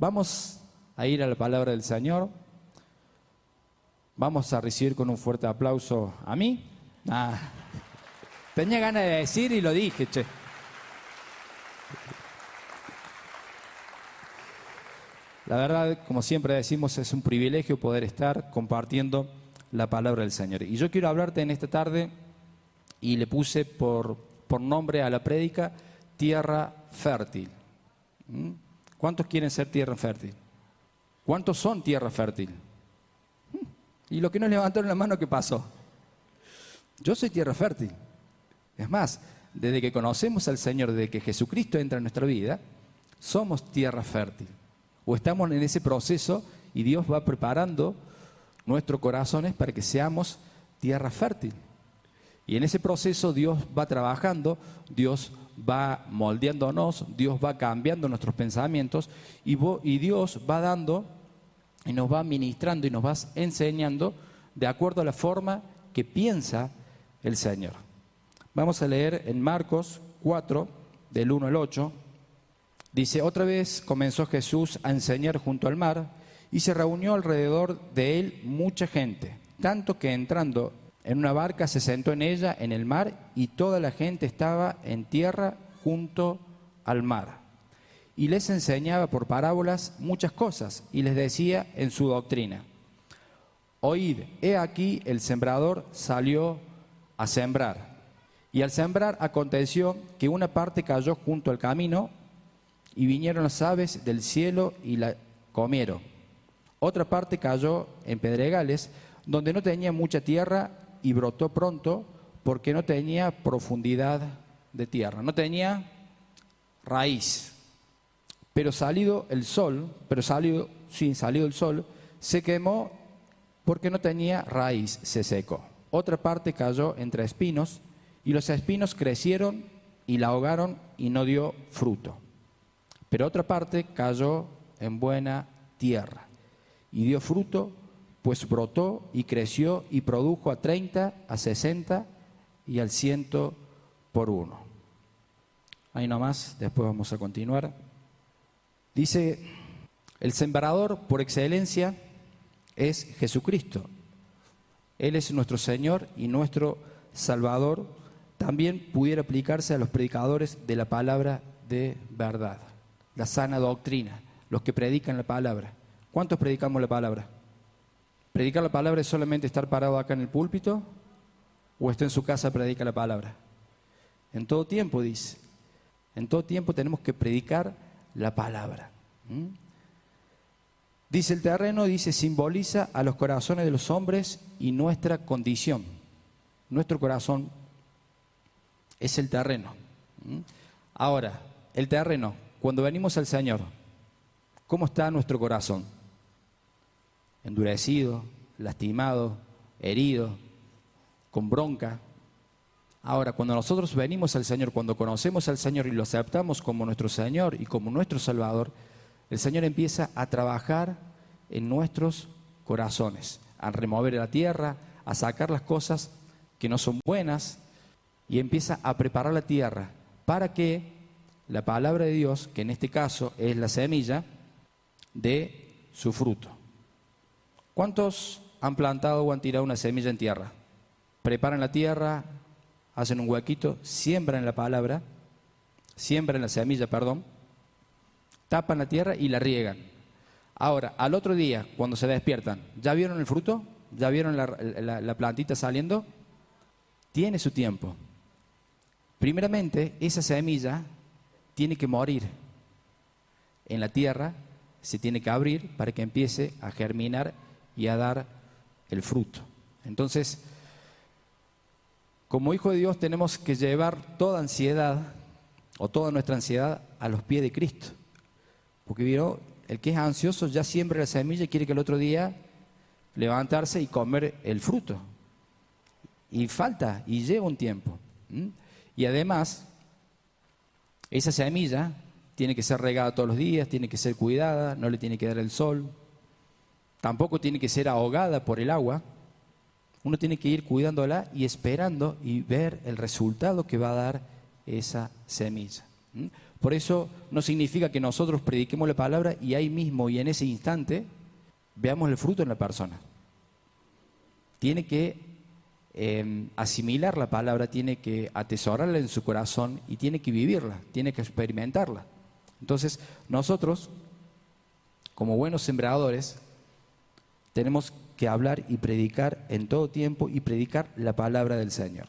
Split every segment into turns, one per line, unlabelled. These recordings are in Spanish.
Vamos a ir a la palabra del Señor. Vamos a recibir con un fuerte aplauso a mí. Tenía ganas de decir y lo dije, che. La verdad, como siempre decimos, es un privilegio poder estar compartiendo la palabra del Señor. Y yo quiero hablarte en esta tarde, y le puse por nombre a la prédica, tierra fértil. ¿Cuántos quieren ser tierra fértil? ¿Cuántos son tierra fértil? Y los que no levantaron la mano, ¿qué pasó? Yo soy tierra fértil. Es más, desde que conocemos al Señor, desde que Jesucristo entra en nuestra vida, somos tierra fértil. O estamos en ese proceso y Dios va preparando nuestros corazones para que seamos tierra fértil. Y en ese proceso Dios va trabajando, Dios va moldeándonos, Dios va cambiando nuestros pensamientos y Dios va dando y nos va ministrando y nos va enseñando de acuerdo a la forma que piensa el Señor. Vamos a leer en Marcos 4, del 1 al 8. Dice: otra vez comenzó Jesús a enseñar junto al mar, y se reunió alrededor de él mucha gente, tanto que entrando en una barca se sentó en ella en el mar, y toda la gente estaba en tierra junto al mar. Y les enseñaba por parábolas muchas cosas, y les decía en su doctrina: oíd, he aquí el sembrador salió a sembrar. Y al sembrar aconteció que una parte cayó junto al camino, y vinieron las aves del cielo y la comieron. Otra parte cayó en pedregales, donde no tenía mucha tierra, y brotó pronto, porque no tenía profundidad de tierra, no tenía raíz. Pero salido el sol, se quemó, porque no tenía raíz, se secó. Otra parte cayó entre espinos, y los espinos crecieron y la ahogaron, y no dio fruto. Pero otra parte cayó en buena tierra, y dio fruto, pues brotó y creció y produjo a 30, a 60 y al 100 por uno. Ahí nomás, después vamos a continuar. Dice: el sembrador por excelencia es Jesucristo. Él es nuestro Señor y nuestro Salvador. También pudiera aplicarse a los predicadores de la palabra de verdad, la sana doctrina, los que predican la palabra. ¿Cuántos predicamos la palabra? ¿Predicar la palabra es solamente estar parado acá en el púlpito? ¿O está en su casa, predica la palabra? En todo tiempo, dice. En todo tiempo tenemos que predicar la palabra. Dice: el terreno, dice, simboliza a los corazones de los hombres y nuestra condición. Nuestro corazón es el terreno. Ahora, el terreno, cuando venimos al Señor, ¿cómo está nuestro corazón? Endurecido, lastimado, herido, con bronca. Ahora, cuando nosotros venimos al Señor, cuando conocemos al Señor y lo aceptamos como nuestro Señor y como nuestro Salvador, el Señor empieza a trabajar en nuestros corazones, a remover la tierra, a sacar las cosas que no son buenas, y empieza a preparar la tierra para que la palabra de Dios, que en este caso es la semilla, dé su fruto. ¿Cuántos han plantado o han tirado una semilla en tierra? Preparan la tierra, hacen un huequito, siembran la palabra, siembran la semilla, tapan la tierra y la riegan. Ahora, al otro día, cuando se despiertan, ¿ya vieron el fruto? ¿Ya vieron la plantita saliendo? Tiene su tiempo. Primeramente, esa semilla tiene que morir en la tierra, se tiene que abrir para que empiece a germinar y a dar el fruto. Entonces, como hijo de Dios tenemos que llevar toda ansiedad o toda nuestra ansiedad a los pies de Cristo. Porque ¿vieron? El que es ansioso ya siembra la semilla y quiere que el otro día levantarse y comer el fruto. Y falta, y lleva un tiempo. Y además, esa semilla tiene que ser regada todos los días, tiene que ser cuidada, no le tiene que dar el sol, tampoco tiene que ser ahogada por el agua. Uno tiene que ir cuidándola y esperando y ver el resultado que va a dar esa semilla. Por eso no significa que nosotros prediquemos la palabra y ahí mismo y en ese instante veamos el fruto en la persona. Tiene que asimilar la palabra, tiene que atesorarla en su corazón y tiene que vivirla, tiene que experimentarla. Entonces, nosotros, como buenos sembradores, tenemos que hablar y predicar en todo tiempo y predicar la palabra del Señor.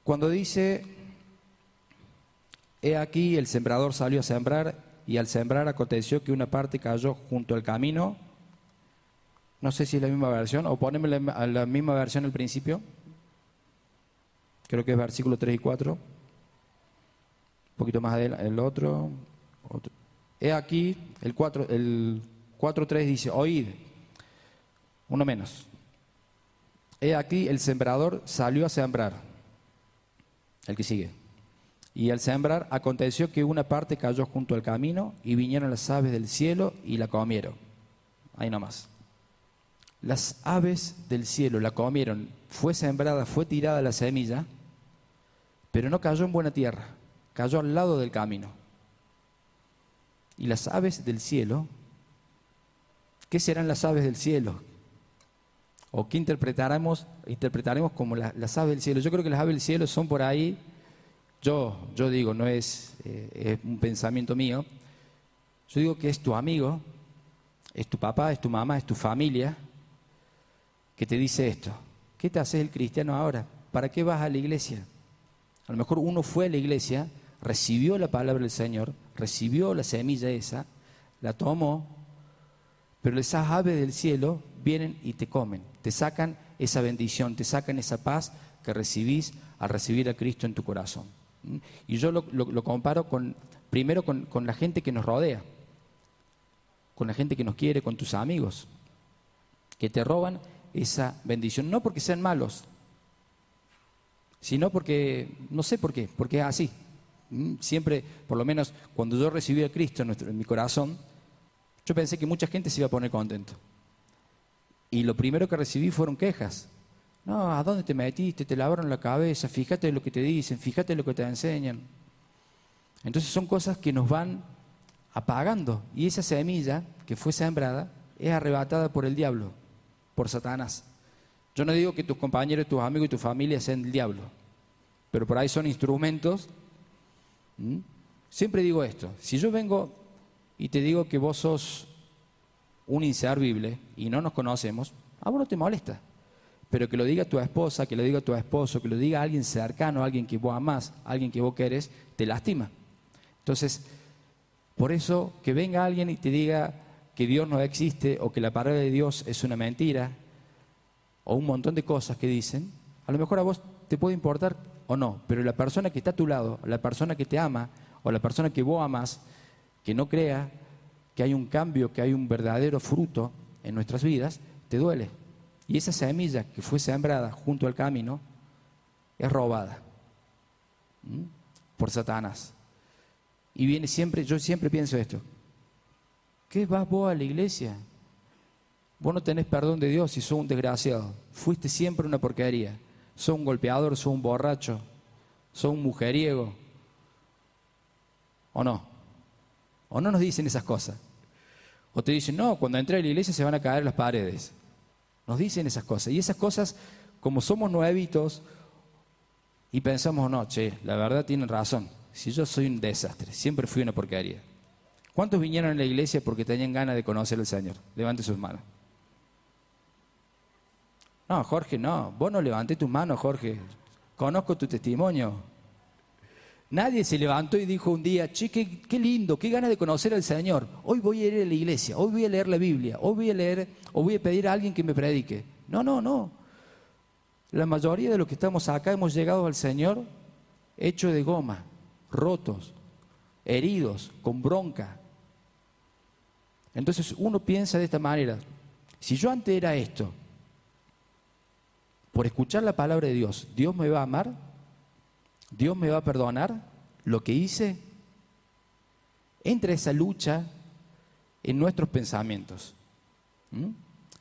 Cuando dice, he aquí el sembrador salió a sembrar y al sembrar aconteció que una parte cayó junto al camino. No sé si es la misma versión o poneme la misma versión al principio. Creo que es versículo 3 y 4. Un poquito más adelante, el otro. He aquí, el 4.3 dice, oíd, uno menos. He aquí el sembrador salió a sembrar. El que sigue. Y al sembrar aconteció que una parte cayó junto al camino y vinieron las aves del cielo y la comieron. Ahí nomás. Las aves del cielo la comieron. Fue sembrada, fue tirada la semilla, pero no cayó en buena tierra. Cayó al lado del camino. Y las aves del cielo, ¿qué serán las aves del cielo? ¿O qué interpretaremos como las aves del cielo? Yo creo que las aves del cielo son por ahí, yo digo, no es un pensamiento mío, yo digo que es tu amigo, es tu papá, es tu mamá, es tu familia, que te dice esto. ¿Qué te haces el cristiano ahora? ¿Para qué vas a la iglesia? A lo mejor uno fue a la iglesia, recibió la palabra del Señor, recibió la semilla esa, la tomó, pero esas aves del cielo vienen y te comen, te sacan esa bendición, te sacan esa paz que recibís al recibir a Cristo en tu corazón. Y yo lo comparo primero con la gente que nos rodea, con la gente que nos quiere, con tus amigos, que te roban esa bendición, no porque sean malos, sino porque, no sé por qué, porque es así. Siempre, por lo menos cuando yo recibí a Cristo en mi corazón, yo pensé que mucha gente se iba a poner contento. Y lo primero que recibí fueron quejas. No, ¿a dónde te metiste? Te lavaron la cabeza, fíjate lo que te dicen, fíjate lo que te enseñan. Entonces son cosas que nos van apagando. Y esa semilla que fue sembrada es arrebatada por el diablo, por Satanás. Yo no digo que tus compañeros, tus amigos y tu familia sean el diablo, pero por ahí son instrumentos. Siempre digo esto, si yo vengo y te digo que vos sos un inservible y no nos conocemos, a vos no te molesta, pero que lo diga tu esposa, que lo diga tu esposo, que lo diga alguien cercano, alguien que vos amás, alguien que vos querés, te lastima. Entonces, por eso que venga alguien y te diga que Dios no existe o que la palabra de Dios es una mentira o un montón de cosas que dicen, a lo mejor a vos te puede importar o no, pero la persona que está a tu lado, la persona que te ama o la persona que vos amás, que no crea que hay un cambio, que hay un verdadero fruto en nuestras vidas, te duele. Y esa semilla que fue sembrada junto al camino es robada por Satanás. Y viene siempre, yo siempre pienso esto, ¿qué vas vos a la iglesia? Vos no tenés perdón de Dios si sos un desgraciado. Fuiste siempre una porquería. Sos un golpeador, sos un borracho, sos un mujeriego. ¿O no? ¿O no nos dicen esas cosas? O te dicen, no, cuando entré a la iglesia se van a caer las paredes. Nos dicen esas cosas. Y esas cosas, como somos nuevitos y pensamos, no, che, la verdad tienen razón. Si yo soy un desastre, siempre fui una porquería. ¿Cuántos vinieron a la iglesia porque tenían ganas de conocer al Señor? Levante sus manos. No, Jorge, no. Vos no levanté tus manos, Jorge. Conozco tu testimonio. Nadie se levantó y dijo un día, che, qué lindo, qué ganas de conocer al Señor. Hoy voy a ir a la iglesia, hoy voy a leer la Biblia, hoy voy a leer, o voy a pedir a alguien que me predique. No. La mayoría de los que estamos acá hemos llegado al Señor hechos de goma, rotos, heridos, con bronca. Entonces uno piensa de esta manera, si yo antes era esto, por escuchar la palabra de Dios, ¿Dios me va a amar? ¿Dios me va a perdonar lo que hice? Entra esa lucha en nuestros pensamientos.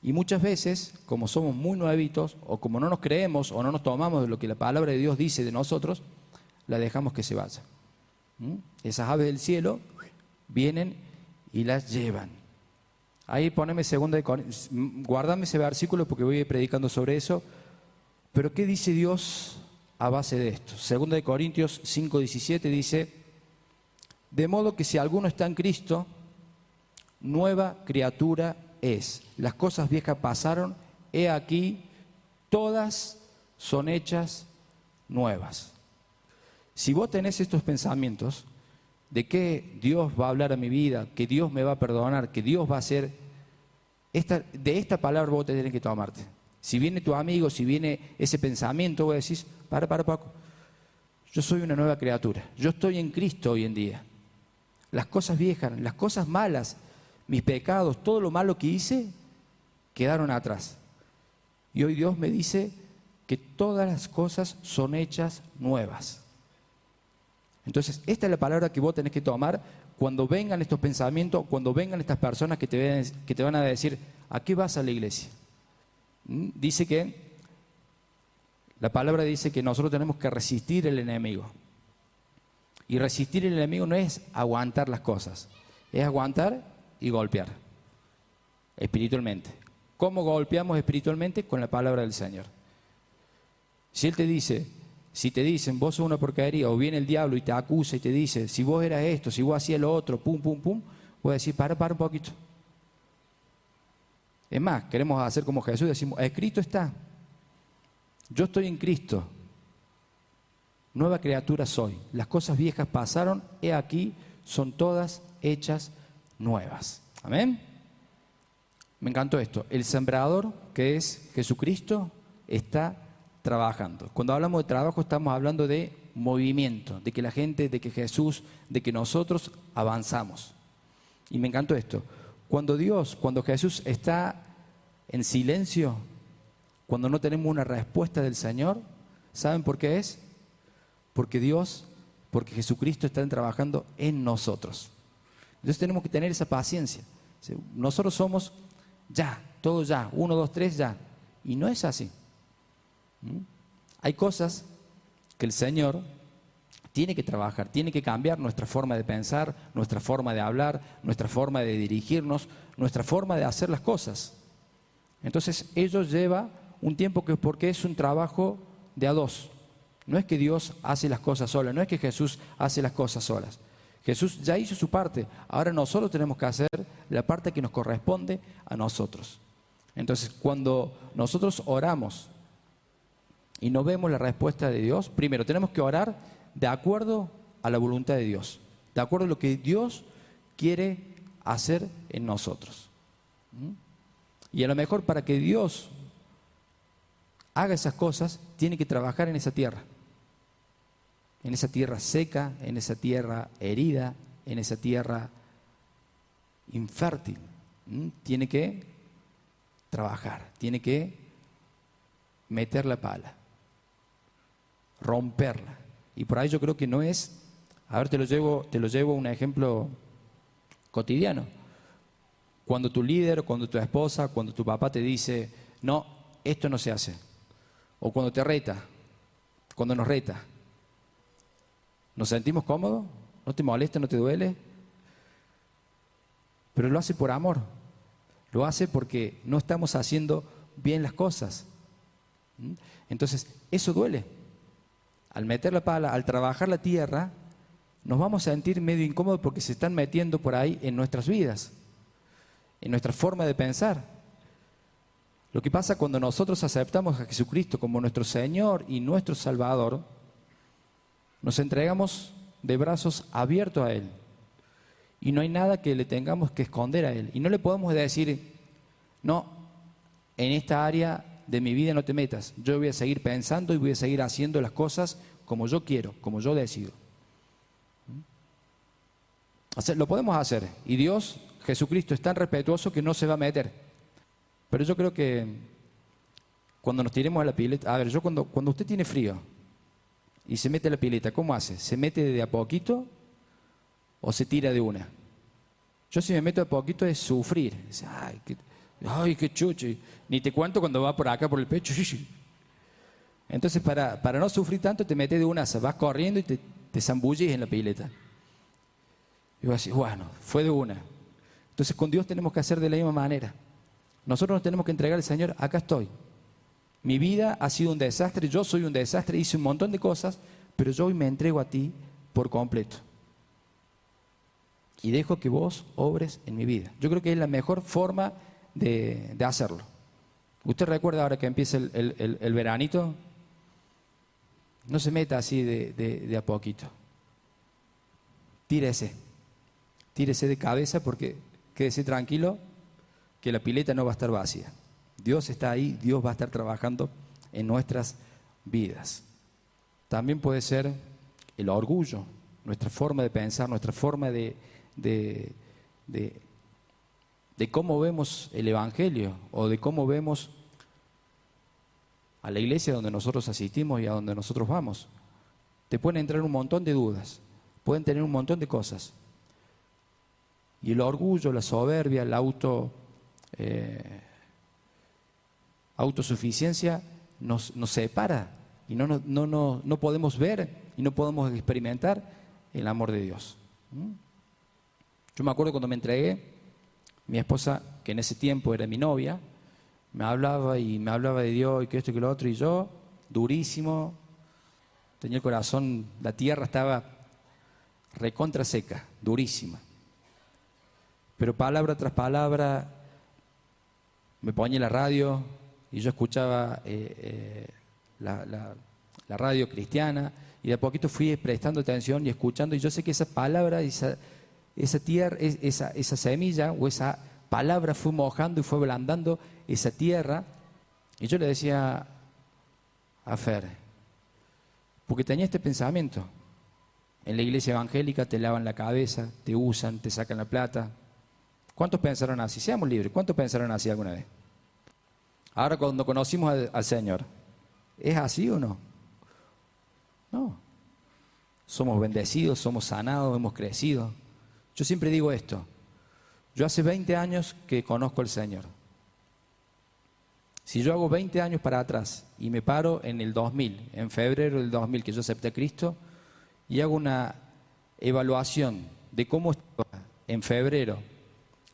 Y muchas veces, como somos muy nuevitos, o como no nos creemos, o no nos tomamos de lo que la palabra de Dios dice de nosotros, la dejamos que se vaya. Esas aves del cielo vienen y las llevan. Ahí poneme segunda de Corintios, guardame ese versículo porque voy predicando sobre eso. Pero ¿qué dice Dios a base de esto? Segunda de Corintios 5:17 dice: de modo que si alguno está en Cristo, nueva criatura es. Las cosas viejas pasaron, he aquí, todas son hechas nuevas. Si vos tenés estos pensamientos de que Dios va a hablar a mi vida, que Dios me va a perdonar, que Dios va a hacer, de esta palabra vos te tenés que tomarte. Si viene tu amigo, si viene ese pensamiento, vos decís: para, Paco, yo soy una nueva criatura, yo estoy en Cristo hoy en día. Las cosas viejas, las cosas malas, mis pecados, todo lo malo que hice, quedaron atrás. Y hoy Dios me dice que todas las cosas son hechas nuevas. Entonces, esta es la palabra que vos tenés que tomar cuando vengan estos pensamientos, cuando vengan estas personas que te van a decir: ¿a qué vas a la iglesia? Dice que, la palabra dice que nosotros tenemos que resistir al enemigo. Y resistir al enemigo no es aguantar las cosas, es aguantar y golpear espiritualmente. ¿Cómo golpeamos espiritualmente? Con la palabra del Señor. Si te dicen vos sos una porquería, o viene el diablo y te acusa y te dice: si vos eras esto, si vos hacías lo otro, pum, vos decís: para un poquito. Es más, queremos hacer como Jesús, decimos: escrito está, yo estoy en Cristo, nueva criatura soy, las cosas viejas pasaron, he aquí, son todas hechas nuevas. Amén. Me encantó esto. El sembrador, que es Jesucristo, está trabajando. Cuando hablamos de trabajo estamos hablando de movimiento, de que la gente, de que Jesús, de que nosotros avanzamos. Y me encantó esto. Cuando Jesús está en silencio, cuando no tenemos una respuesta del Señor, ¿saben por qué es? Porque Jesucristo está trabajando en nosotros. Entonces tenemos que tener esa paciencia. Nosotros somos ya, todo ya, 1, 2, 3 ya. Y no es así. Hay cosas que el Señor tiene que trabajar, tiene que cambiar nuestra forma de pensar, nuestra forma de hablar, nuestra forma de dirigirnos, nuestra forma de hacer las cosas. Entonces ello lleva un tiempo porque es un trabajo de a dos. No es que Dios hace las cosas solas, no es que Jesús hace las cosas solas. Jesús ya hizo su parte, ahora nosotros tenemos que hacer la parte que nos corresponde a nosotros. Entonces, cuando nosotros oramos y no vemos la respuesta de Dios, primero tenemos que orar de acuerdo a la voluntad de Dios, de acuerdo a lo que Dios quiere hacer en nosotros. Y a lo mejor para que Dios haga esas cosas, tiene que trabajar en esa tierra seca, en esa tierra herida, en esa tierra infértil. Tiene que trabajar, tiene que meter la pala, romperla. Y por ahí yo creo que no es, a ver, te lo llevo a un ejemplo cotidiano. Cuando tu líder, cuando tu esposa, cuando tu papá te dice: no, esto no se hace. O cuando te reta, cuando nos reta. ¿Nos sentimos cómodos? ¿No te molesta, no te duele? Pero lo hace por amor. Lo hace porque no estamos haciendo bien las cosas. Entonces, eso duele. Al meter la pala, al trabajar la tierra, nos vamos a sentir medio incómodos porque se están metiendo por ahí en nuestras vidas, en nuestra forma de pensar. Lo que pasa cuando nosotros aceptamos a Jesucristo como nuestro Señor y nuestro Salvador, nos entregamos de brazos abiertos a Él. Y no hay nada que le tengamos que esconder a Él. Y no le podemos decir: no, en esta área de mi vida no te metas. Yo voy a seguir pensando y voy a seguir haciendo las cosas como yo quiero, como yo decido. Lo podemos hacer. Y Dios, Jesucristo, es tan respetuoso que no se va a meter. Pero yo creo que cuando nos tiremos a la pileta, a ver, cuando usted tiene frío y se mete a la pileta, ¿cómo hace? ¿Se mete de a poquito o se tira de una? Yo si me meto de a poquito es sufrir. Dice: ay, qué chucho. Ni te cuento cuando va por acá, por el pecho. Entonces, para no sufrir tanto, te metes de una, vas corriendo y te zambullís en la pileta. Y vas a decir, bueno, fue de una. Entonces, con Dios tenemos que hacer de la misma manera. Nosotros nos tenemos que entregar al Señor, acá estoy. Mi vida ha sido un desastre, yo soy un desastre, hice un montón de cosas, pero yo hoy me entrego a ti por completo. Y dejo que vos obres en mi vida. Yo creo que es la mejor forma de hacerlo. ¿Usted recuerda ahora que empieza el veranito? No se meta así de a poquito. Tírese de cabeza, porque quédese tranquilo que la pileta no va a estar vacía. Dios está ahí, Dios va a estar trabajando en nuestras vidas. También puede ser el orgullo, nuestra forma de pensar, nuestra forma de cómo vemos el Evangelio, o de cómo vemos a la iglesia donde nosotros asistimos y a donde nosotros vamos. Te pueden entrar un montón de dudas, pueden tener un montón de cosas. Y el orgullo, la soberbia, la autosuficiencia nos separa y no podemos ver y no podemos experimentar el amor de Dios. Yo me acuerdo cuando me entregué, mi esposa, que en ese tiempo era mi novia, me hablaba de Dios y que esto y que lo otro, y yo, durísimo, tenía el corazón, la tierra estaba recontra seca, durísima. Pero palabra tras palabra me ponía la radio y yo escuchaba la radio cristiana, y de a poquito fui prestando atención y escuchando, y yo sé que esa palabra, esa tierra, esa semilla o esa palabra fue mojando y fue ablandando esa tierra. Y yo le decía a Fer, porque tenía este pensamiento: en la iglesia evangélica te lavan la cabeza, te usan, te sacan la plata. ¿Cuántos pensaron así? Seamos libres, ¿cuántos pensaron así alguna vez? Ahora, cuando conocimos al Señor, ¿es así o no? No. Somos bendecidos, somos sanados, hemos crecido. Yo siempre digo esto: yo hace 20 años que conozco al Señor. Si yo hago 20 años para atrás y me paro en el 2000, en febrero del 2000, que yo acepté a Cristo, y hago una evaluación de cómo estaba en febrero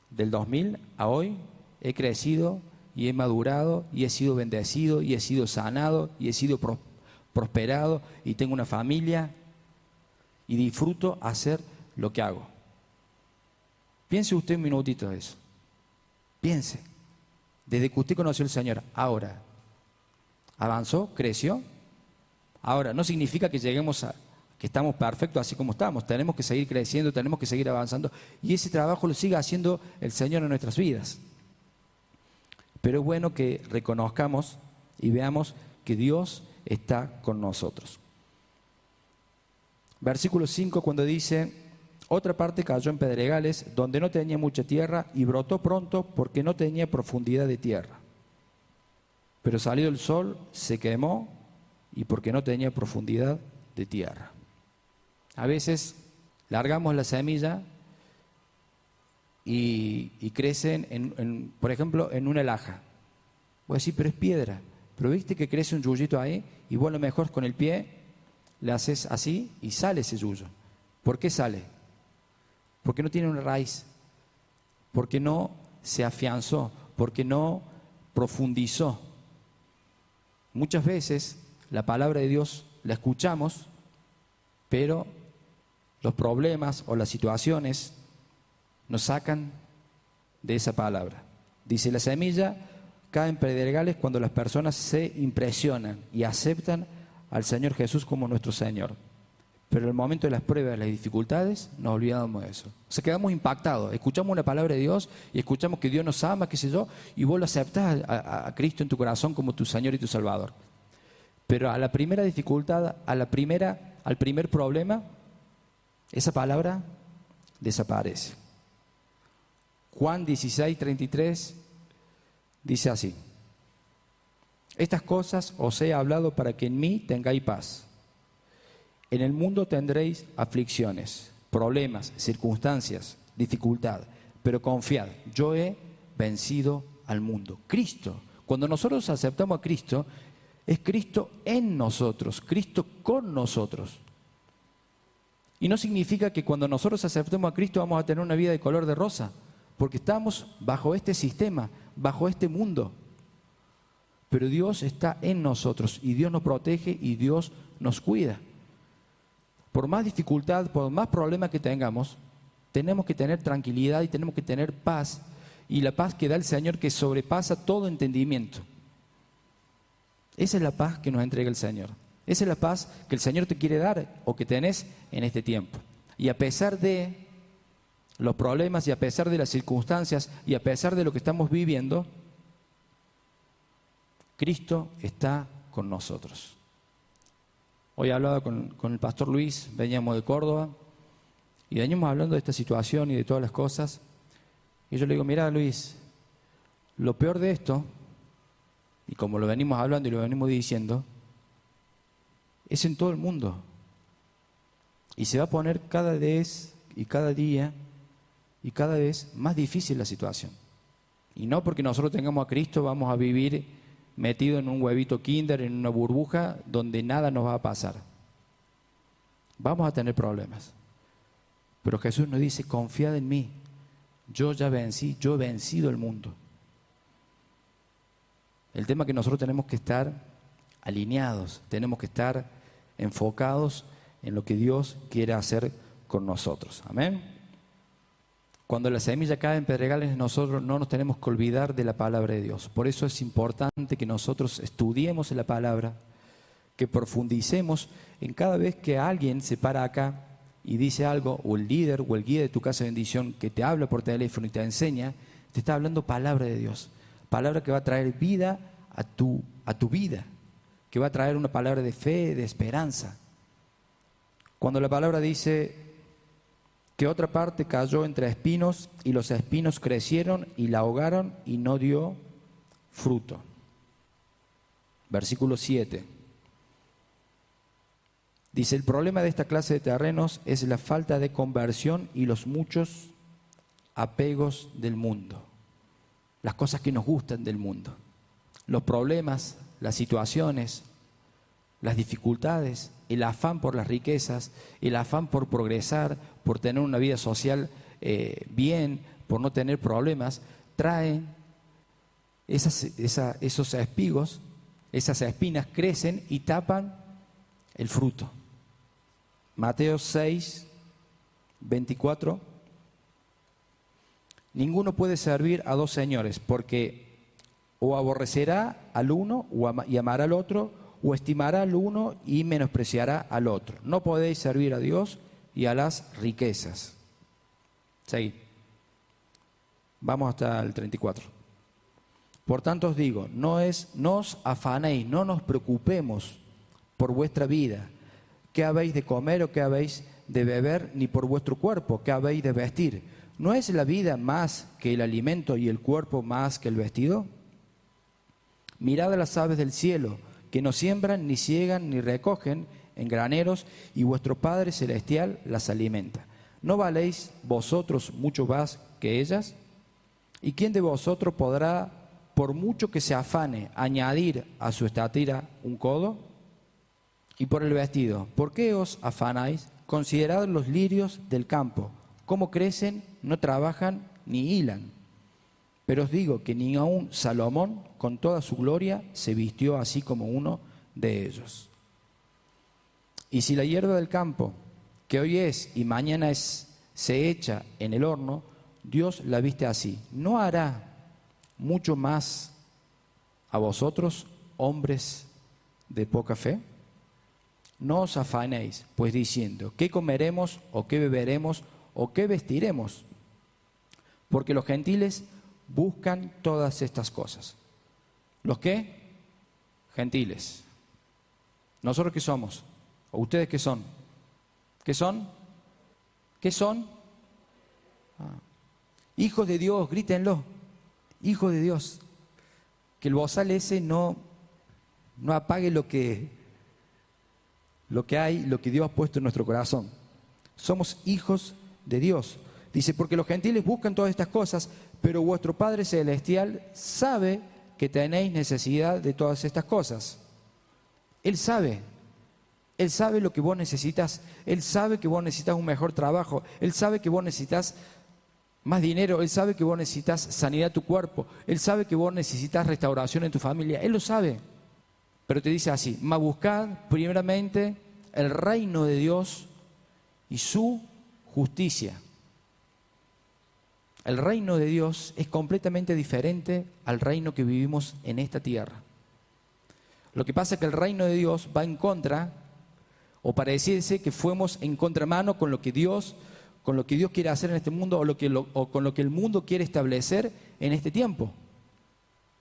del 2000 a hoy, he crecido y he madurado y he sido bendecido y he sido sanado y he sido prosperado y tengo una familia y disfruto hacer lo que hago. Piense usted un minutito de eso. Piense. Desde que usted conoció al Señor, ahora, ¿avanzó? ¿Creció? Ahora, no significa que lleguemos que estamos perfectos así como estamos. Tenemos que seguir creciendo, tenemos que seguir avanzando. Y ese trabajo lo sigue haciendo el Señor en nuestras vidas. Pero es bueno que reconozcamos y veamos que Dios está con nosotros. Versículo 5, cuando dice: otra parte cayó en pedregales, donde no tenía mucha tierra, y brotó pronto porque no tenía profundidad de tierra. Pero salió el sol, se quemó, y porque no tenía profundidad de tierra. A veces largamos la semilla y crecen, por ejemplo, en una laja. Voy a decir, pero es piedra. Pero viste que crece un yuyito ahí, y vos a lo mejor con el pie le haces así y sale ese yuyo. ¿Por qué sale? Porque no tiene una raíz, porque no se afianzó, porque no profundizó. Muchas veces la palabra de Dios la escuchamos, pero los problemas o las situaciones nos sacan de esa palabra. Dice: la semilla cae en pedregales cuando las personas se impresionan y aceptan al Señor Jesús como nuestro Señor. Pero en el momento de las pruebas, las dificultades, nos olvidamos de eso. O sea, quedamos impactados. Escuchamos una palabra de Dios y escuchamos que Dios nos ama, qué sé yo, y vos lo aceptás a Cristo en tu corazón como tu Señor y tu Salvador. Pero a la primera dificultad, al primer problema, esa palabra desaparece. Juan 16:33 dice así: estas cosas os he hablado para que en mí tengáis paz. En el mundo tendréis aflicciones, problemas, circunstancias, dificultad, pero confiad, yo he vencido al mundo. Cristo, cuando nosotros aceptamos a Cristo, Es Cristo en nosotros, Cristo con nosotros. Y no significa que cuando nosotros aceptemos a Cristo vamos a tener una vida de color de rosa, porque estamos bajo este sistema, bajo este mundo. Pero Dios está en nosotros y Dios nos protege y Dios nos cuida. Por más dificultad, por más problemas que tengamos, tenemos que tener tranquilidad y tenemos que tener paz. Y la paz que da el Señor que sobrepasa todo entendimiento. Esa es la paz que nos entrega el Señor. Esa es la paz que el Señor te quiere dar o que tenés en este tiempo. Y a pesar de los problemas y a pesar de las circunstancias y a pesar de lo que estamos viviendo, Cristo está con nosotros. Hoy hablaba con el pastor Luis, veníamos de Córdoba y veníamos hablando de esta situación y de todas las cosas. Y yo le digo, mira Luis, lo peor de esto, y como lo venimos hablando y lo venimos diciendo, es en todo el mundo. Y se va a poner cada vez y cada día y cada vez más difícil la situación. Y no porque nosotros tengamos a Cristo vamos a vivir metidos en un huevito kinder, en una burbuja donde nada nos va a pasar. Vamos a tener problemas. Pero Jesús nos dice, confiad en mí. Yo ya vencí, yo he vencido el mundo. El tema es que nosotros tenemos que estar alineados, tenemos que estar enfocados en lo que Dios quiere hacer con nosotros. Amén. Cuando la semilla cae en pedregales, nosotros no nos tenemos que olvidar de la palabra de Dios. Por eso es importante que nosotros estudiemos la palabra, que profundicemos en cada vez que alguien se para acá y dice algo, o el líder o el guía de tu casa de bendición que te habla por teléfono y te enseña, te está hablando palabra de Dios. Palabra que va a traer vida a tu vida, que va a traer una palabra de fe, de esperanza. Cuando la palabra dice que otra parte cayó entre espinos y los espinos crecieron y la ahogaron y no dio fruto. Versículo 7. Dice, el problema de esta clase de terrenos es la falta de conversión y los muchos apegos del mundo. Las cosas que nos gustan del mundo. Los problemas, las situaciones, las dificultades, el afán por las riquezas, el afán por progresar, por tener una vida social bien, por no tener problemas, traen esos espigos, esas espinas crecen y tapan el fruto. Mateo 6, 24. Ninguno puede servir a dos señores, porque o aborrecerá al uno y amará al otro, o estimará al uno y menospreciará al otro. No podéis servir a Dios y a las riquezas. Seguí. Vamos hasta el 34. Por tanto os digo, no os afanéis, no nos preocupemos por vuestra vida, qué habéis de comer o qué habéis de beber, ni por vuestro cuerpo, qué habéis de vestir. ¿No es la vida más que el alimento y el cuerpo más que el vestido? Mirad a las aves del cielo, que no siembran, ni ciegan, ni recogen en graneros, y vuestro Padre Celestial las alimenta. ¿No valéis vosotros mucho más que ellas? ¿Y quién de vosotros podrá, por mucho que se afane, añadir a su estatura un codo? Y por el vestido, ¿por qué os afanáis? Considerad los lirios del campo, cómo crecen, no trabajan ni hilan. Pero os digo que ni aun Salomón, con toda su gloria, se vistió así como uno de ellos. Y si la hierba del campo, que hoy es y mañana se echa en el horno, Dios la viste así, ¿no hará mucho más a vosotros, hombres de poca fe? No os afanéis, pues diciendo, ¿qué comeremos o qué beberemos o qué vestiremos? Porque los gentiles buscan todas estas cosas. ¿Los qué? Gentiles. ¿Nosotros qué somos? ¿O ustedes qué son? ¿Qué son? ¿Qué son? Hijos de Dios, grítenlo. Hijos de Dios. Que el bozal ese no apague lo que hay, lo que Dios ha puesto en nuestro corazón. Somos hijos de Dios. Dice, porque los gentiles buscan todas estas cosas, pero vuestro Padre Celestial sabe que tenéis necesidad de todas estas cosas. Él sabe. Él sabe lo que vos necesitas. Él sabe que vos necesitas un mejor trabajo. Él sabe que vos necesitas más dinero. Él sabe que vos necesitas sanidad a tu cuerpo. Él sabe que vos necesitas restauración en tu familia. Él lo sabe. Pero te dice así: mas buscad primeramente el reino de Dios y su justicia. El reino de Dios es completamente diferente al reino que vivimos en esta tierra. Lo que pasa es que el reino de Dios va en contra, o pareciese que fuimos en contramano con lo que Dios quiere hacer en este mundo, o con lo que el mundo quiere establecer en este tiempo.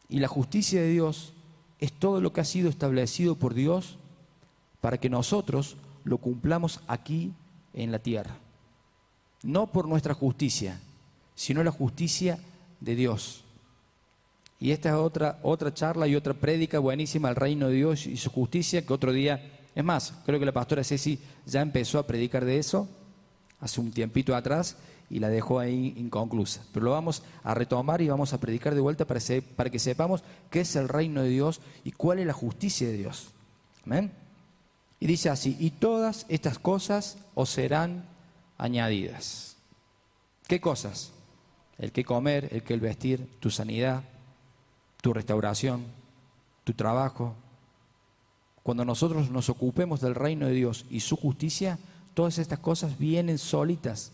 Y la justicia de Dios es todo lo que ha sido establecido por Dios para que nosotros lo cumplamos aquí en la tierra. No por nuestra justicia, sino la justicia de Dios. Y esta es otra charla y otra prédica buenísima, el reino de Dios y su justicia, que otro día, es más, creo que la pastora Ceci ya empezó a predicar de eso hace un tiempito atrás y la dejó ahí inconclusa. Pero lo vamos a retomar y vamos a predicar de vuelta para que sepamos qué es el reino de Dios y cuál es la justicia de Dios. ¿Amén? Y dice así: y todas estas cosas os serán añadidas. ¿Qué cosas? El que comer, el que vestir, tu sanidad, tu restauración, tu trabajo. Cuando nosotros nos ocupemos del reino de Dios y su justicia, todas estas cosas vienen solitas.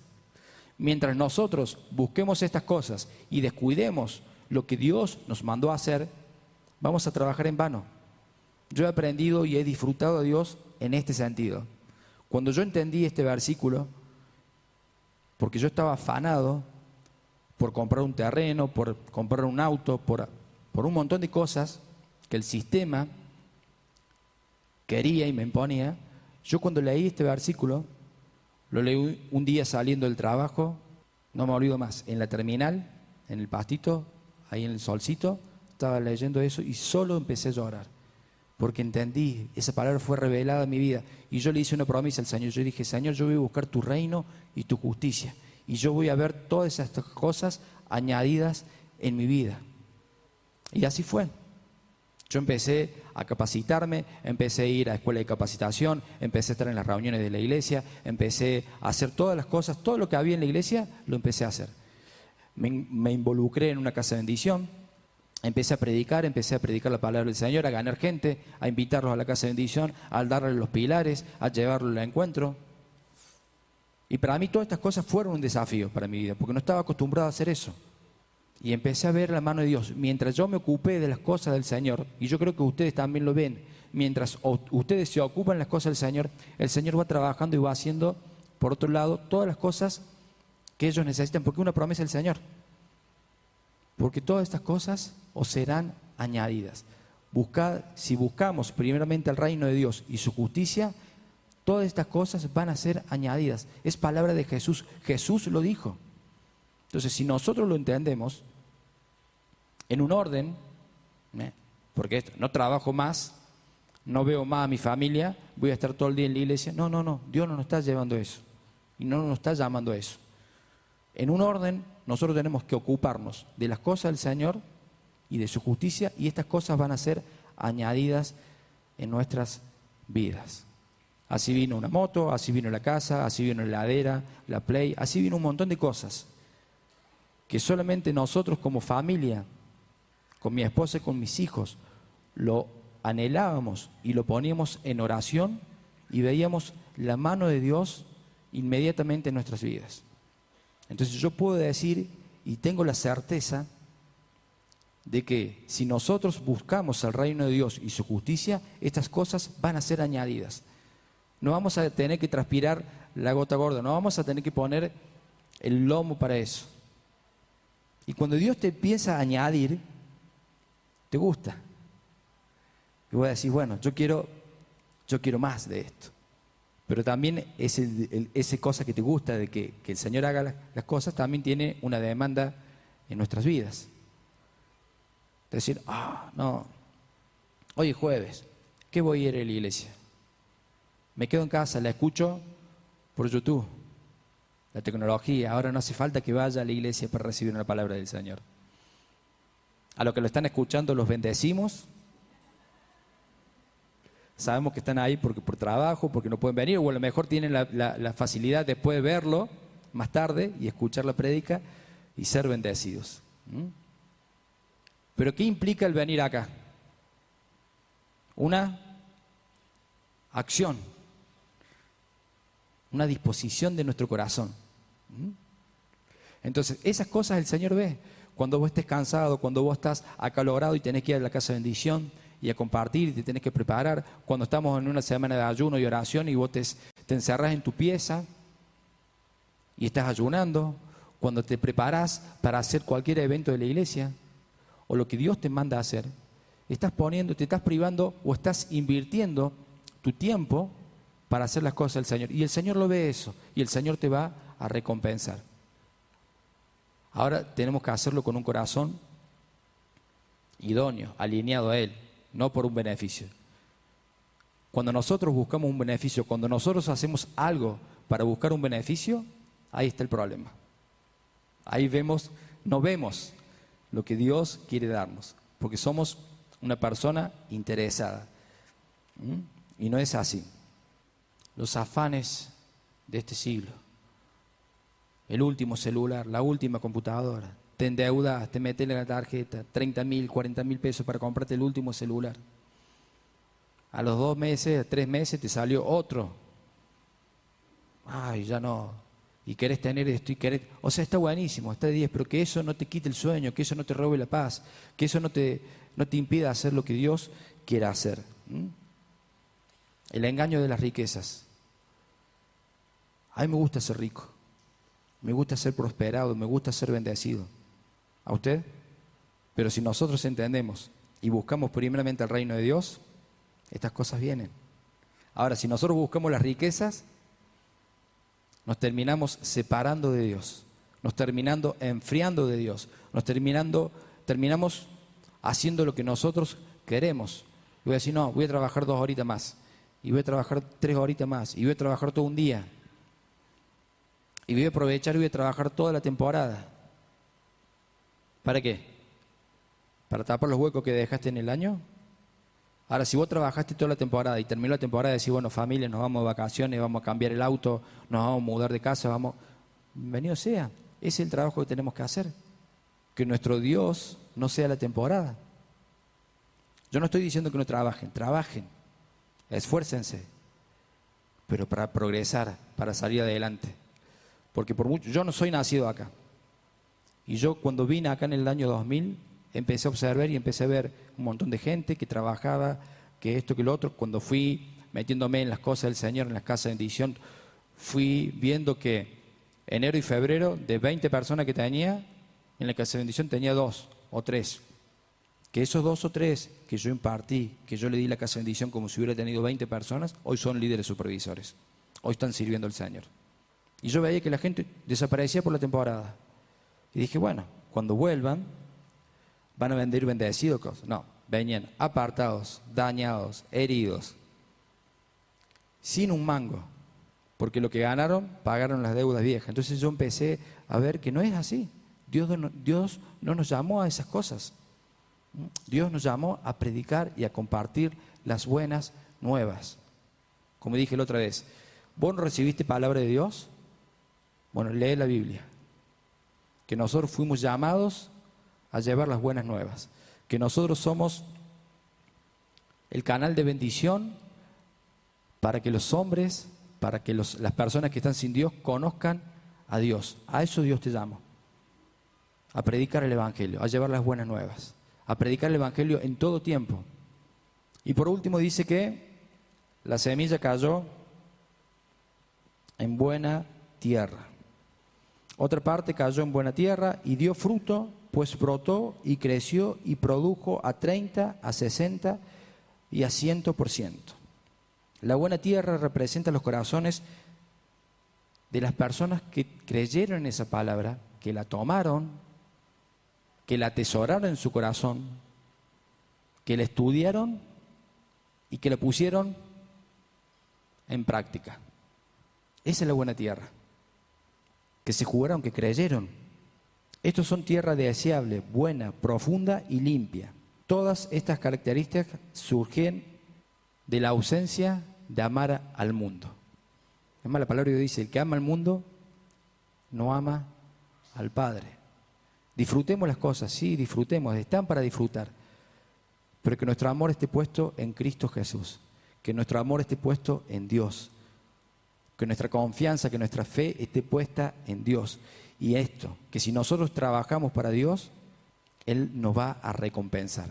Mientras nosotros busquemos estas cosas y descuidemos lo que Dios nos mandó a hacer, vamos a trabajar en vano. Yo he aprendido y he disfrutado a Dios en este sentido. Cuando yo entendí este versículo, porque yo estaba afanado por comprar un terreno, por comprar un auto, por un montón de cosas que el sistema quería y me imponía. Yo cuando leí este versículo, lo leí un día saliendo del trabajo, no me olvido más, en la terminal, en el pastito, ahí en el solcito, estaba leyendo eso y solo empecé a llorar, porque entendí, esa palabra fue revelada en mi vida, y yo le hice una promesa al Señor. Yo dije: Señor, yo voy a buscar tu reino y tu justicia, y yo voy a ver todas estas cosas añadidas en mi vida. Y así fue. Yo empecé a capacitarme, empecé a ir a escuela de capacitación, empecé a estar en las reuniones de la iglesia, empecé a hacer todas las cosas, todo lo que había en la iglesia lo empecé a hacer. Me involucré en una casa de bendición, empecé a predicar la palabra del Señor, a ganar gente, a invitarlos a la casa de bendición, a darles los pilares, a llevarlos al encuentro. Y para mí todas estas cosas fueron un desafío para mi vida, porque no estaba acostumbrado a hacer eso. Y empecé a ver la mano de Dios. Mientras yo me ocupé de las cosas del Señor, y yo creo que ustedes también lo ven, mientras ustedes se ocupan de las cosas del Señor, el Señor va trabajando y va haciendo, por otro lado, todas las cosas que ellos necesitan, porque es una promesa del Señor. Porque todas estas cosas os serán añadidas. Si buscamos primeramente el reino de Dios y su justicia, todas estas cosas van a ser añadidas. Es palabra de Jesús. Jesús lo dijo. Entonces, si nosotros lo entendemos en un orden, porque no trabajo más, no veo más a mi familia, voy a estar todo el día en la iglesia. No, Dios no nos está llevando a eso y no nos está llamando a eso. En un orden, nosotros tenemos que ocuparnos de las cosas del Señor y de su justicia, y estas cosas van a ser añadidas en nuestras vidas. Así vino una moto, así vino la casa, así vino la heladera, la Play, así vino un montón de cosas que solamente nosotros como familia, con mi esposa y con mis hijos, lo anhelábamos y lo poníamos en oración y veíamos la mano de Dios inmediatamente en nuestras vidas. Entonces yo puedo decir y tengo la certeza de que si nosotros buscamos el reino de Dios y su justicia, estas cosas van a ser añadidas. No vamos a tener que transpirar la gota gorda, no vamos a tener que poner el lomo para eso. Y cuando Dios te empieza a añadir, te gusta. Y voy a decir: bueno, yo quiero más de esto. Pero también esa cosa que te gusta de que el Señor haga las cosas, también tiene una demanda en nuestras vidas. Decir: no, hoy es jueves, ¿qué voy a ir a la iglesia? Me quedo en casa, la escucho por YouTube. La tecnología, ahora no hace falta que vaya a la iglesia para recibir una palabra del Señor. A los que lo están escuchando los bendecimos. sabemos que están ahí porque por trabajo, porque no pueden venir, o a lo mejor tienen la facilidad después de verlo más tarde y escuchar la prédica y ser bendecidos. Pero ¿qué implica el venir acá? Una acción, una disposición de nuestro corazón. Entonces, esas cosas el Señor ve. Cuando vos estés cansado, cuando vos estás acalorado y tenés que ir a la casa de bendición y a compartir y te tenés que preparar, cuando estamos en una semana de ayuno y oración y vos te encerrás en tu pieza y estás ayunando, cuando te preparás para hacer cualquier evento de la iglesia o lo que Dios te manda a hacer, te estás privando o estás invirtiendo tu tiempo para hacer las cosas del Señor. Y el Señor lo ve eso y el Señor te va a recompensar. Ahora tenemos que hacerlo con un corazón idóneo, alineado a Él, no por un beneficio. Cuando nosotros buscamos un beneficio, cuando nosotros hacemos algo para buscar un beneficio, ahí está el problema. Ahí no vemos lo que Dios quiere darnos, porque somos una persona interesada. Y no es así. Los afanes de este siglo, el último celular, la última computadora, te endeudas, te metes en la tarjeta 30.000, 40.000 pesos para comprarte el último celular. A los 2 meses, 3 meses te salió otro. Ay, ya no. Y querés tener esto y querés... O sea, está buenísimo, está de 10, pero que eso no te quite el sueño, que eso no te robe la paz, que eso no te impida hacer lo que Dios quiera hacer. El engaño de las riquezas. A mí me gusta ser rico. Me gusta ser prosperado, me gusta ser bendecido. ¿A usted? Pero si nosotros entendemos y buscamos primeramente el reino de Dios, estas cosas vienen. Ahora, si nosotros buscamos las riquezas, nos terminamos separando de Dios, nos terminando enfriando de Dios, terminamos haciendo lo que nosotros queremos. Y voy a decir, no, voy a trabajar 2 horitas más, y voy a trabajar 3 horitas más, y voy a trabajar todo un día. Y voy a aprovechar y voy a trabajar toda la temporada. ¿Para qué? ¿Para tapar los huecos que dejaste en el año? Ahora, si vos trabajaste toda la temporada y terminó la temporada y decís, bueno, familia, nos vamos de vacaciones, vamos a cambiar el auto, nos vamos a mudar de casa, bienvenido sea. Ese es el trabajo que tenemos que hacer. Que nuestro Dios no sea la temporada. Yo no estoy diciendo que no trabajen, esfuércense, pero para progresar, para salir adelante. Porque yo no soy nacido acá. Y yo cuando vine acá en el año 2000, empecé a observar y empecé a ver un montón de gente que trabajaba, que esto, que lo otro. Cuando fui metiéndome en las cosas del Señor, en las casas de bendición, fui viendo que enero y febrero, de 20 personas que tenía, en la casa de bendición tenía 2 o 3. Que esos 2 o 3 que yo impartí, que yo le di la casa de bendición como si hubiera tenido 20 personas, hoy son líderes supervisores. Hoy están sirviendo al Señor. Y yo veía que la gente desaparecía por la temporada. Y dije, bueno, cuando vuelvan, van a venir bendecidos. No, venían apartados, dañados, heridos, sin un mango. Porque lo que ganaron, pagaron las deudas viejas. Entonces yo empecé a ver que no es así. Dios no nos llamó a esas cosas. Dios nos llamó a predicar y a compartir las buenas nuevas. Como dije la otra vez, ¿vos no recibiste palabra de Dios? Bueno, lee la Biblia. Que nosotros fuimos llamados a llevar las buenas nuevas. Que nosotros somos el canal de bendición para que los hombres, para que las personas que están sin Dios conozcan a Dios. A eso Dios te llama. A predicar el Evangelio, a llevar las buenas nuevas. A predicar el Evangelio en todo tiempo. Y por último dice que la semilla cayó en buena tierra. Otra parte cayó en buena tierra y dio fruto, pues brotó y creció y produjo a 30, a 60 y a 100%. La buena tierra representa los corazones de las personas que creyeron en esa palabra, que la tomaron, que la atesoraron en su corazón, que la estudiaron y que la pusieron en práctica. Esa es la buena tierra. Que se jugaron, que creyeron. Estos son tierra deseable, buena, profunda y limpia. Todas estas características surgen de la ausencia de amar al mundo. Es más, la palabra de Dios dice, el que ama al mundo no ama al Padre. Disfrutemos las cosas, sí, disfrutemos, están para disfrutar, pero que nuestro amor esté puesto en Cristo Jesús, que nuestro amor esté puesto en Dios, que nuestra confianza, que nuestra fe esté puesta en Dios. Y esto, que si nosotros trabajamos para Dios, Él nos va a recompensar,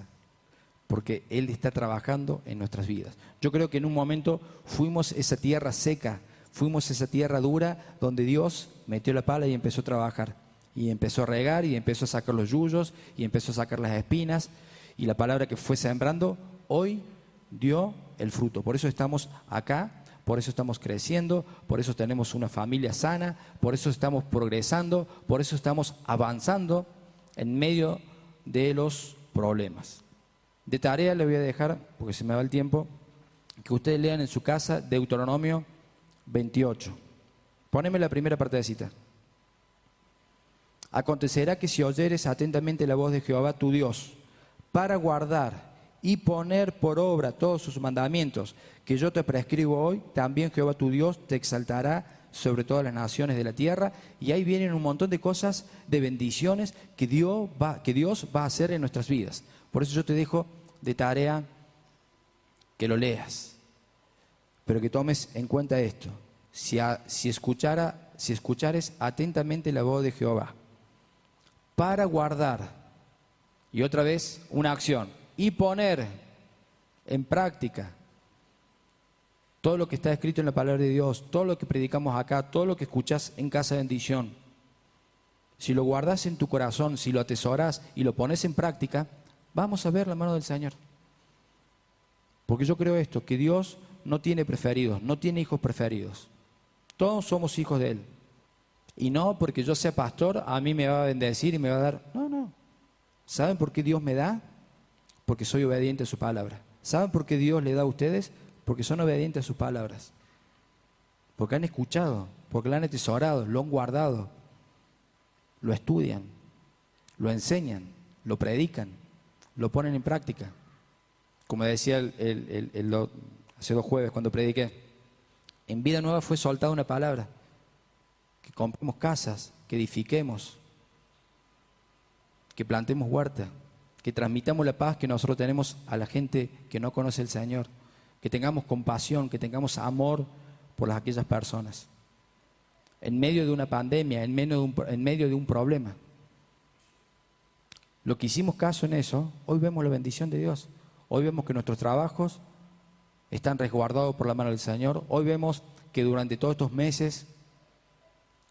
porque Él está trabajando en nuestras vidas. Yo creo que en un momento fuimos esa tierra seca, fuimos esa tierra dura donde Dios metió la pala y empezó a trabajar. Y empezó a regar y empezó a sacar los yuyos y empezó a sacar las espinas. Y la palabra que fue sembrando hoy dio el fruto. Por eso estamos acá, por eso estamos creciendo, por eso tenemos una familia sana, por eso estamos progresando, por eso estamos avanzando en medio de los problemas. De tarea le voy a dejar, porque se me va el tiempo, que ustedes lean en su casa Deuteronomio 28. Poneme la primera partecita. Acontecerá que si oyeres atentamente la voz de Jehová tu Dios, para guardar y poner por obra todos sus mandamientos que yo te prescribo hoy, también Jehová tu Dios te exaltará sobre todas las naciones de la tierra. Y ahí vienen un montón de cosas, de bendiciones que Dios va a hacer en nuestras vidas. Por eso yo te dejo de tarea que lo leas, pero que tomes en cuenta esto. Si escuchares atentamente la voz de Jehová, para guardar, y otra vez una acción, y poner en práctica todo lo que está escrito en la palabra de Dios, todo lo que predicamos acá, todo lo que escuchás en Casa de Bendición. Si lo guardas en tu corazón, si lo atesoras y lo pones en práctica, vamos a ver la mano del Señor. Porque yo creo esto, que Dios no tiene preferidos, no tiene hijos preferidos. Todos somos hijos de Él. Y no porque yo sea pastor, a mí me va a bendecir y me va a dar. No, no. ¿Saben por qué Dios me da? Porque soy obediente a su palabra. ¿Saben por qué Dios le da a ustedes? Porque son obedientes a sus palabras. Porque han escuchado, porque lo han atesorado, lo han guardado, lo estudian, lo enseñan, lo predican, lo ponen en práctica. Como decía hace 2 jueves cuando prediqué, en Vida Nueva fue soltada una palabra, que compremos casas, que edifiquemos, que plantemos huerta, que transmitamos la paz que nosotros tenemos a la gente que no conoce al Señor, que tengamos compasión, que tengamos amor por aquellas personas. En medio de una pandemia, en medio de un problema. Lo que hicimos caso en eso, hoy vemos la bendición de Dios. Hoy vemos que nuestros trabajos están resguardados por la mano del Señor. Hoy vemos que durante todos estos meses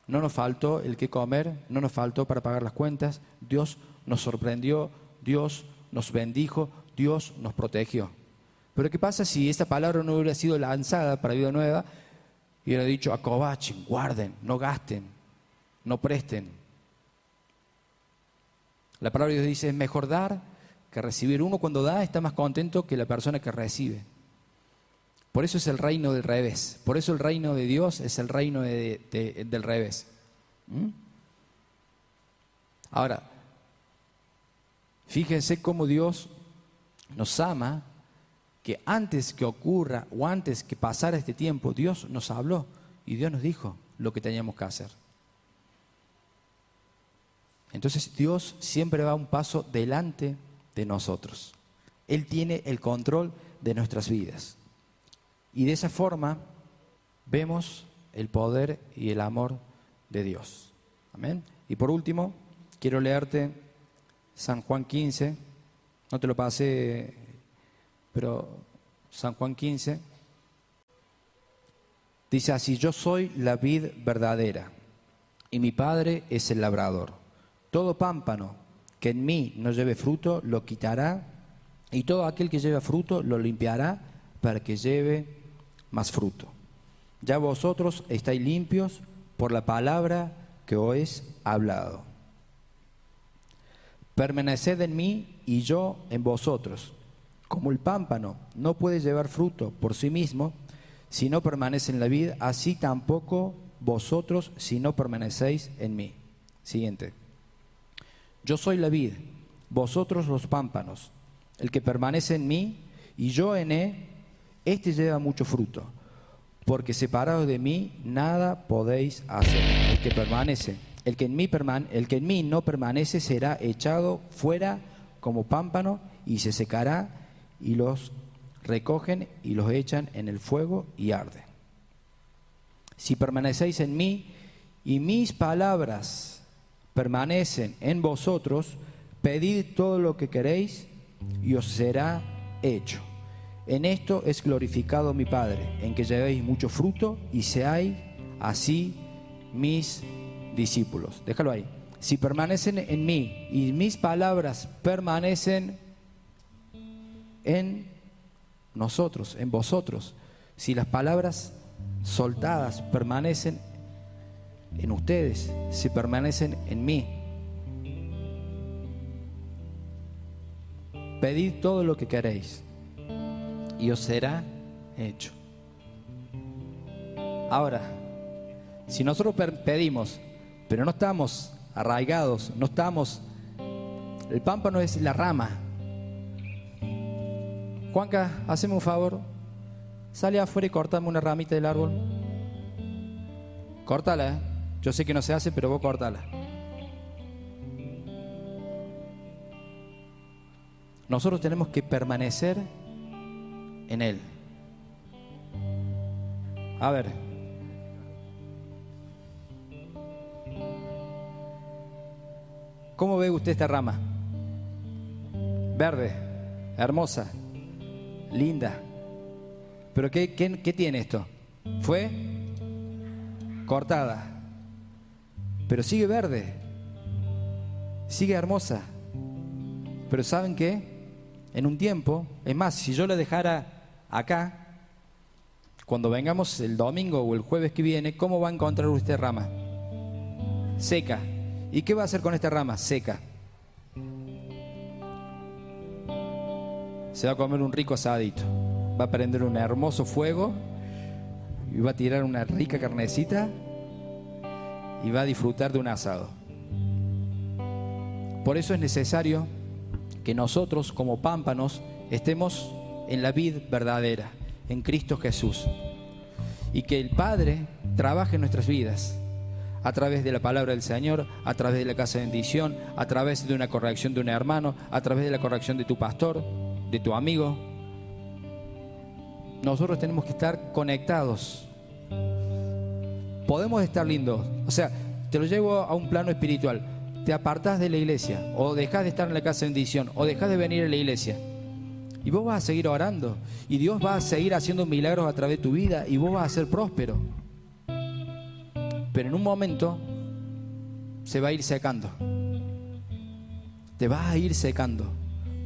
no nos faltó el qué comer, no nos faltó para pagar las cuentas. Dios nos sorprendió, Dios nos bendijo, Dios nos protegió. Pero ¿qué pasa si esta palabra no hubiera sido lanzada para Vida Nueva y hubiera dicho, acobachen, guarden, no gasten, no presten? La palabra de Dios dice, es mejor dar que recibir. Uno cuando da está más contento que la persona que recibe. Por eso es el reino del revés. Por eso el reino de Dios es el reino del revés. Ahora, fíjense cómo Dios nos ama, que antes que ocurra o antes que pasara este tiempo, Dios nos habló y Dios nos dijo lo que teníamos que hacer. Entonces Dios siempre va un paso delante de nosotros. Él tiene el control de nuestras vidas. Y de esa forma vemos el poder y el amor de Dios. Amén. Y por último, quiero leerte San Juan 15. No te lo pasé, pero San Juan 15 dice así: yo soy la vid verdadera y mi Padre es el labrador. Todo pámpano que en mí no lleve fruto lo quitará, y todo aquel que lleva fruto lo limpiará para que lleve más fruto. Ya vosotros estáis limpios por la palabra que os he hablado. Permaneced en mí y yo en vosotros. Como el pámpano no puede llevar fruto por sí mismo si no permanece en la vid, así tampoco vosotros si no permanecéis en mí. Siguiente. Yo soy la vid, vosotros los pámpanos. El que permanece en mí y yo en él, Este lleva mucho fruto, porque separados de mí nada podéis hacer. El que en mí no permanece será echado fuera como pámpano y se secará, y los recogen y los echan en el fuego y arde. Si permanecéis en mí y mis palabras permanecen en vosotros, pedid todo lo que queréis y os será hecho. En esto es glorificado mi Padre, en que llevéis mucho fruto y seáis así mis discípulos. Déjalo ahí. Si permanecen en mí y mis palabras permanecen en nosotros, en vosotros, si las palabras soltadas permanecen en ustedes, si permanecen en mí, pedid todo lo que queréis y os será hecho. Ahora, si nosotros pedimos, pero no estamos arraigados, no estamos, el pámpano es la rama. Juanca, haceme un favor, sale afuera y cortame una ramita del árbol. Córtala, ¿eh? Yo sé que no se hace, pero vos córtala. Nosotros tenemos que permanecer en Él. A ver. ¿Cómo ve usted esta rama? Verde, hermosa, linda. ¿Pero qué tiene esto? Fue cortada, pero sigue verde, sigue hermosa. Pero ¿saben qué? En un tiempo, es más, si yo la dejara acá, cuando vengamos el domingo o el jueves que viene, ¿cómo va a encontrar usted rama? Seca. ¿Y qué va a hacer con esta rama? Seca. Se va a comer un rico asadito, va a prender un hermoso fuego y va a tirar una rica carnecita y va a disfrutar de un asado. Por eso es necesario que nosotros como pámpanos estemos en la vid verdadera, en Cristo Jesús, y que el Padre trabaje en nuestras vidas a través de la palabra del Señor, a través de la casa de bendición, a través de una corrección de un hermano, a través de la corrección de tu pastor, de tu amigo. Nosotros tenemos que estar conectados. Podemos estar lindos, o sea, te lo llevo a un plano espiritual. Te apartás de la iglesia, o dejás de estar en la casa de bendición, o dejás de venir a la iglesia, y vos vas a seguir orando, y Dios va a seguir haciendo milagros a través de tu vida, y vos vas a ser próspero. Pero en un momento se va a ir secando. Te vas a ir secando,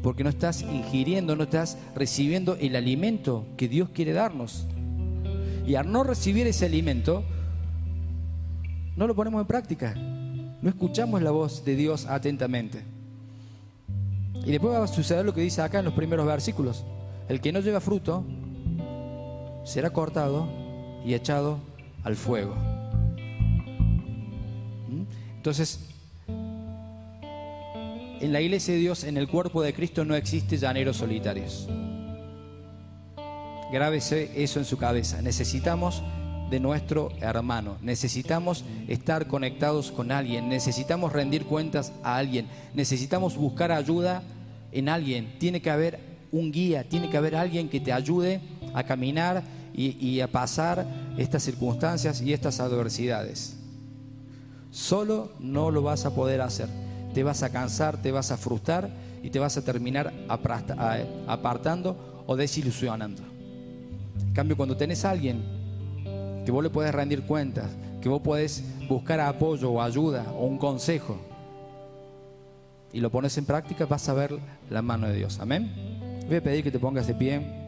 porque no estás ingiriendo, no estás recibiendo el alimento que Dios quiere darnos. Y al no recibir ese alimento, no lo ponemos en práctica. No escuchamos la voz de Dios atentamente. Y después va a suceder lo que dice acá en los primeros versículos. El que no lleva fruto será cortado y echado al fuego. Entonces, en la iglesia de Dios, en el cuerpo de Cristo, no existe llaneros solitarios. Grábese eso en su cabeza. Necesitamos de nuestro hermano, necesitamos estar conectados con alguien, necesitamos rendir cuentas a alguien, necesitamos buscar ayuda en alguien. Tiene que haber un guía, tiene que haber alguien que te ayude a caminar y a pasar estas circunstancias y estas adversidades. Solo no lo vas a poder hacer. Te vas a cansar, te vas a frustrar y te vas a terminar apartando o desilusionando. En cambio, cuando tenés a alguien que vos le podés rendir cuentas, que vos podés buscar apoyo o ayuda o un consejo y lo pones en práctica, vas a ver la mano de Dios. Amén. Voy a pedir que te pongas de pie.